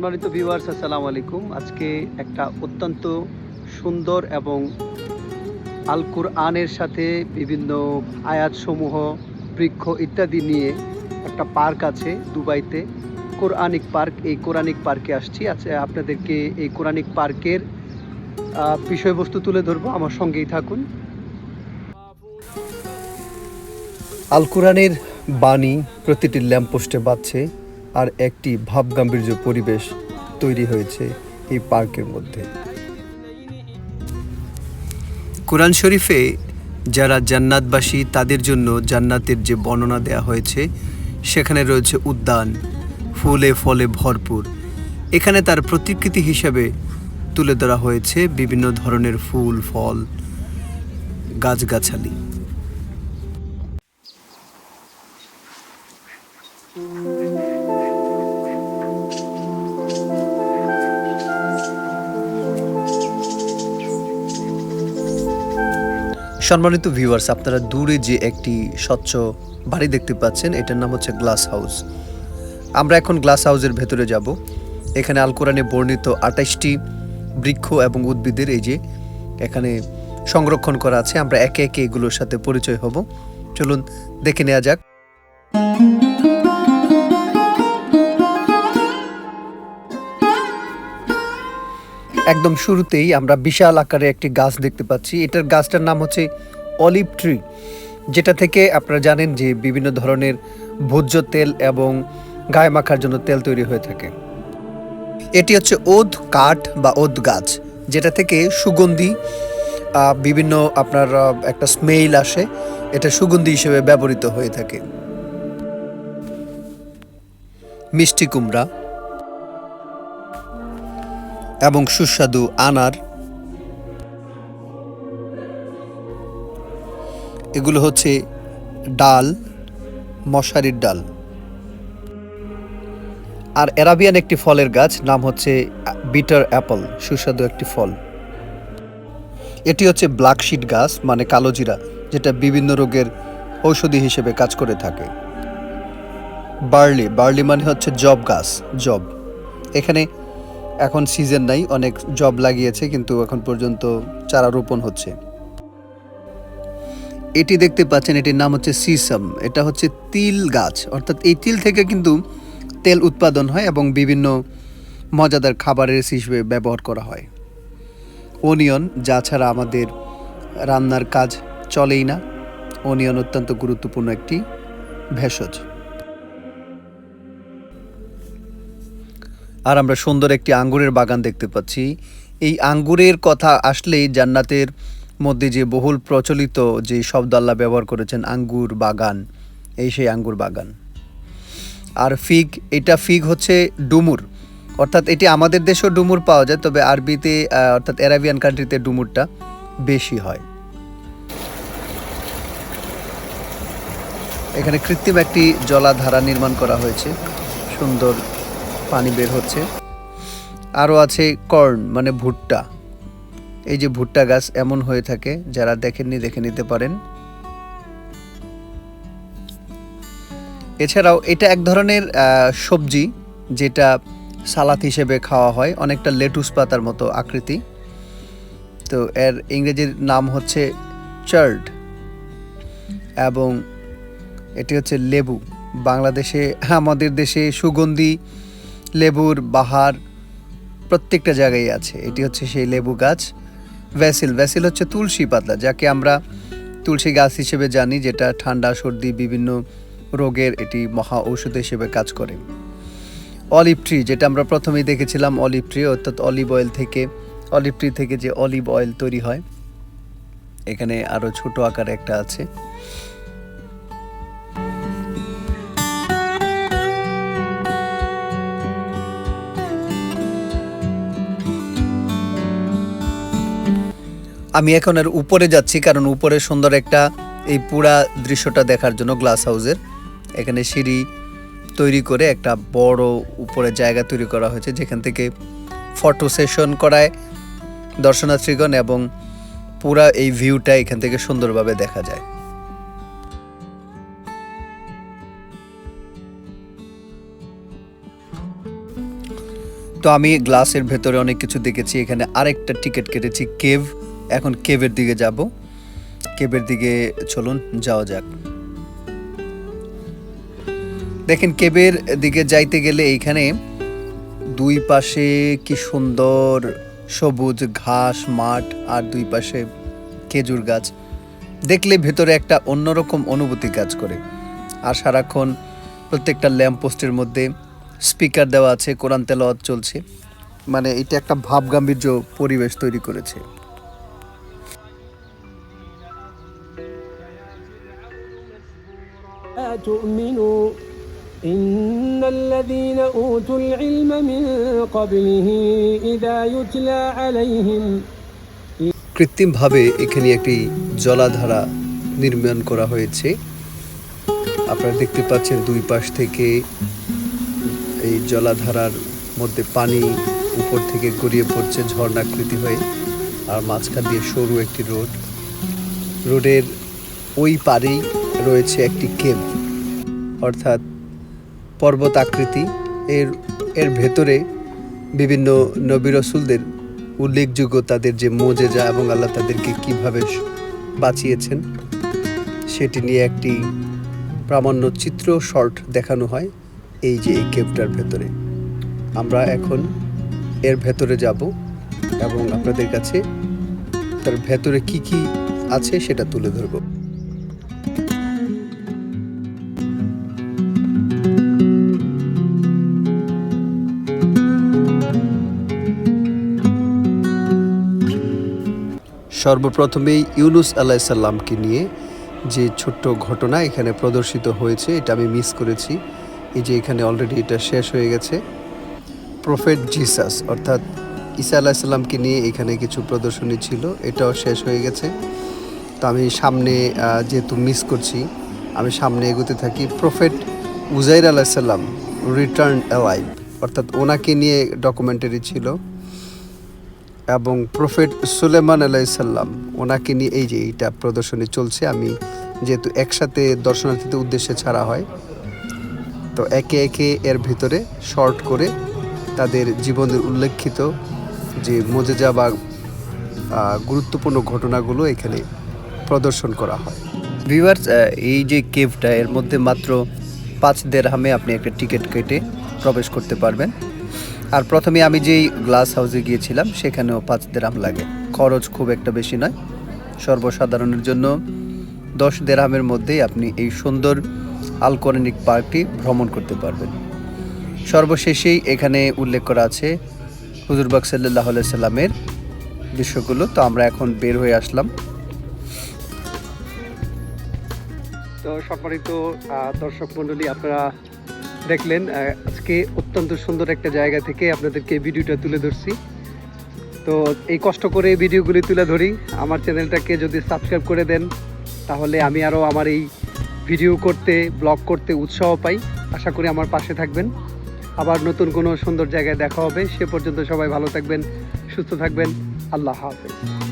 সম্মানিত ভিউয়ার্স, আসসালামু আলাইকুম। আজকে একটা অত্যন্ত সুন্দর এবং আল কুরআনের সাথে বিভিন্ন আয়াতসমূহ, বৃক্ষ ইত্যাদি নিয়ে একটা পার্ক আছে দুবাইতে, কোরআনিক পার্ক। এই কোরআনিক পার্কে আসছি। আচ্ছা, আপনাদেরকে এই কোরআনিক পার্কের বিষয়বস্তু তুলে ধরবো, আমার সঙ্গেই থাকুন। আল কুরআনের বাণী প্রতিটি ল্যাম্পপোস্টে বাজছে, আর একটি ভাবগাম্ভীর্য পরিবেশ তৈরি হয়েছে এই পার্কের মধ্যে। কোরআন শরীফে যারা জান্নাতবাসী তাদের জন্য জান্নাতের যে বর্ণনা দেওয়া হয়েছে, সেখানে রয়েছে উদ্যান, ফুলে ফলে ভরপুর। এখানে তার প্রতিকৃতি হিসাবে তুলে ধরা হয়েছে বিভিন্ন ধরনের ফুল, ফল, গাছগাছালি। সম্মানিত ভিউয়ার্স, আপনারা দূরে যে একটি স্বচ্ছ বাড়ি দেখতে পাচ্ছেন, এটার নাম হচ্ছে গ্লাস হাউস। আমরা এখন গ্লাস হাউসের ভেতরে যাব। এখানে আল কোরআনে বর্ণিত 28টি বৃক্ষ এবং উদ্ভিদের এই যে এখানে সংরক্ষণ করা আছে। আমরা একে একে এগুলোর সাথে পরিচয় হব। চলুন দেখে নেওয়া যাক। একদম শুরুতেই আমরা বিশাল আকারে একটি গাছ দেখতে পাচ্ছি। এটার গাছটার নাম হচ্ছে অলিভ ট্রি, যেটা থেকে আপনারা জানেন যে বিভিন্ন ধরনের ভোজ্য তেল এবং গায়ে মাখার জন্য তেল তৈরি হয়ে থাকে। এটি হচ্ছে ওদ কাঠ বা ওদ গাছ, যেটা থেকে সুগন্ধি বিভিন্ন আপনার একটা স্মেল আসে। এটা সুগন্ধি হিসেবে ব্যবহৃত হয়ে থাকে। মিষ্টি কুমড়া এবং সুস্বাদু আনার, এগুলো হচ্ছে ডাল, মশারির ডাল। আর অ্যারাবিয়ান একটি ফলের গাছ, নাম হচ্ছে বিটার অ্যাপল, সুস্বাদু একটি ফল। এটি হচ্ছে ব্ল্যাক শিট গাছ, মানে কালো জিরা, যেটা বিভিন্ন রোগের ঔষধি হিসেবে কাজ করে থাকে। বার্লি, বার্লি মানে হচ্ছে জব গাছ, জব। এখানে এখন সিজন নাই, অনেক জব লাগিয়েছে, কিন্তু এখন পর্যন্ত চারা রোপণ হচ্ছে। এটি দেখতে পাচ্ছেন, এটির নাম হচ্ছে সিসাম। এটা হচ্ছে তিল গাছ, অর্থাৎ এই তিল থেকে কিন্তু তেল উৎপাদন হয় এবং বিভিন্ন মজাদার খাবারের হিসেবে ব্যবহার করা হয়। অনিয়ন, যা ছাড়া আমাদের রান্নার কাজ চলেই না। অনিয়ন অত্যন্ত গুরুত্বপূর্ণ একটি ভেষজ। আর আমরা সুন্দর একটি আঙ্গুরের বাগান দেখতে পাচ্ছি। এই আঙ্গুরের কথা আসলেই জান্নাতের মধ্যে যে বহুল প্রচলিত যে শব্দ আল্লাহ ব্যবহার করেছেন, আঙ্গুর বাগান, এই সেই আঙ্গুর বাগান। আর ফিগ, এটা ফিগ হচ্ছে ডুমুর, অর্থাৎ এটি আমাদের দেশেও ডুমুর পাওয়া যায়, তবে আরবিতে অর্থাৎ অ্যারাবিয়ান কান্ট্রিতে ডুমুরটা বেশি হয়। এখানে কৃত্রিম একটি জলাধারা নির্মাণ করা হয়েছে, সুন্দর পানি বের হচ্ছে। আরও আছে কর্ন, মানে ভুট্টা। এই যে ভুট্টা গাছ এমন হয়ে থাকে, যারা দেখেননি দেখে নিতে পারেন। এছাড়াও এটা এক ধরনের সবজি, যেটা সালাদ হিসেবে খাওয়া হয়, অনেকটা লেটুস পাতার মতো আকৃতি। তো এর ইংরেজির নাম হচ্ছে চার্ড, এবং এটি হচ্ছে লেবু। বাংলাদেশে, আমাদের দেশে সুগন্ধি লেবুর বাহার প্রত্যেকটা জায়গায় আছে। এটি হচ্ছে সেই লেবু গাছ। ভ্যাসিল, ভ্যাসিল হচ্ছে তুলসী পাতা, যাকে আমরা তুলসী গাছ হিসেবে জানি, যেটা ঠান্ডা, সর্দি, বিভিন্ন রোগের এটি মহা ঔষধ হিসেবে কাজ করে। অলিভ ট্রি, যেটা আমরা প্রথমেই দেখেছিলাম, অলিভ ট্রি, অর্থাৎ অলিভ অয়েল থেকে, অলিভ ট্রি থেকে যে অলিভ অয়েল তৈরি হয়। এখানে আরও ছোট আকারে একটা আছে। আমি এখন আর উপরে যাচ্ছি, কারণ উপরে সুন্দর একটা এই পুরা দৃশ্যটা দেখার জন্য গ্লাস হাউসের এখানে সিঁড়ি তৈরি করে একটা বড় উপরে জায়গা তৈরি করা হয়েছে, যেখান থেকে ফটো সেশন করায় দর্শনার্থীগণ, এবং পুরা এই ভিউটা এখান থেকে সুন্দরভাবে দেখা যায়। তো আমি গ্লাসের ভেতরে অনেক কিছু দেখেছি, এখানে আরেকটা টিকিট কেটেছি কেভ। এখন কেভের দিকে যাব, কেভের দিকে চলুন যাওয়া যাক। দেখেন কেভের দিকে যাইতে গেলে এইখানে দুই পাশে কি সুন্দর সবুজ ঘাস মাঠ, আর দুই পাশে খেজুর গাছ। দেখলে ভেতরে একটা অন্যরকম অনুভূতি কাজ করে। আর সারাক্ষণ প্রত্যেকটা ল্যাম্প পোস্টের মধ্যে স্পিকার দেওয়া আছে, কোরআন তেলাওয়াত চলছে। মানে এটা একটা ভাবগাম্ভীর্য পরিবেশ তৈরি করেছে। إن الذين أوتوا العلم من قبله إذا يتلى عليهم কৃত্রিমভাবে এখানে একটি জলাধারা নির্মাণ করা হয়েছে। আপনারা দেখতে পাচ্ছেন দুই পাশ থেকে এই জলাধারার মধ্যে পানি উপর থেকে গড়িয়ে পড়ছে ঝর্ণাকৃতি হয়ে, আর মাঝখান দিয়ে সরু একটি রোড। রোডের ওই পারেই রয়েছে একটি কেভ, অর্থাৎ পর্বত আকৃতি। এর ভেতরে বিভিন্ন নবী রাসূলদের উল্লেখযোগ্য তাদের যে মুজিজা এবং আল্লাহ তাদেরকে কিভাবে বাঁচিয়েছেন সেটি নিয়ে একটি প্রামাণ্য চিত্র শর্ট দেখানো হয় এই যে এই কেভটার ভেতরে। আমরা এখন এর ভেতরে যাব এবং আপনাদের কাছে তার ভেতরে কি কি আছে সেটা তুলে ধরব। সর্বপ্রথমেই ইউনুস আলাইহিস সালামকে নিয়ে যে ছোট্ট ঘটনা এখানে প্রদর্শিত হয়েছে, এটা আমি মিস করেছি। এই যে এখানে অলরেডি এটা শেষ হয়ে গেছে। প্রফেট জিসাস অর্থাৎ ঈসা আলাইহিস সালামকে নিয়ে এখানে কিছু প্রদর্শনী ছিল, এটাও শেষ হয়ে গেছে। তো আমি সামনে যেহেতু মিস করছি, আমি সামনে এগোতে থাকি। প্রফেট উজাইর আলাইহিস সালাম রিটার্ন অ্যালাইভ, অর্থাৎ ওনাকে নিয়ে ডকুমেন্টারি ছিল। এবং প্রফেট সুলেমান আলাইহিস সালাম ওনাকে নিয়ে এই যে এইটা প্রদর্শনী চলছে। আমি যেহেতু একসাথে দর্শনার্থীদের উদ্দেশ্যে ছাড়া হয়, তো একে একে এর ভিতরে শর্ট করে তাদের জীবনের উল্লেখিত যে মুজিজা বা গুরুত্বপূর্ণ ঘটনাগুলো এখানে প্রদর্শন করা হয়। ভিউয়ার্স, এই যে কেভটা এর মধ্যে মাত্র 5 দিরহামে আপনি একটা টিকিট কেটে প্রবেশ করতে পারবেন। আর প্রথমে আমি যেই গ্লাস হাউসে গিয়েছিলাম সেখানেও 5 দিরহাম লাগে। খরচ খুব একটা বেশি নয়, সর্বসাধারণের জন্য 10 দিরহামের মধ্যেই আপনি এই সুন্দর আল কোরআনিক পার্কটি ভ্রমণ করতে পারবেন। সর্বশেষেই এখানে উল্লেখ করা আছে হুজুর পাক সাল্লাল্লাহু আলাইহি সাল্লামের দৃশ্যগুলো। তো আমরা এখন বের হয়ে আসলাম। তো সম্মানিত দর্শক মণ্ডলী, আপনারা দেখলেন আজকে অত্যন্ত সুন্দর একটা জায়গা থেকে আপনাদেরকে ভিডিওটা তুলে ধরছি। তো এই কষ্ট করে ভিডিওগুলি তুলে ধরি। আমার চ্যানেলটাকে যদি সাবস্ক্রাইব করে দেন তাহলে আমি আরও আমার এই ভিডিও করতে, ব্লগ করতে উৎসাহ পাই। আশা করি আমার পাশে থাকবেন। আবার নতুন কোনো সুন্দর জায়গায় দেখা হবে। সে পর্যন্ত সবাই ভালো থাকবেন, সুস্থ থাকবেন। আল্লাহ হাফেজ।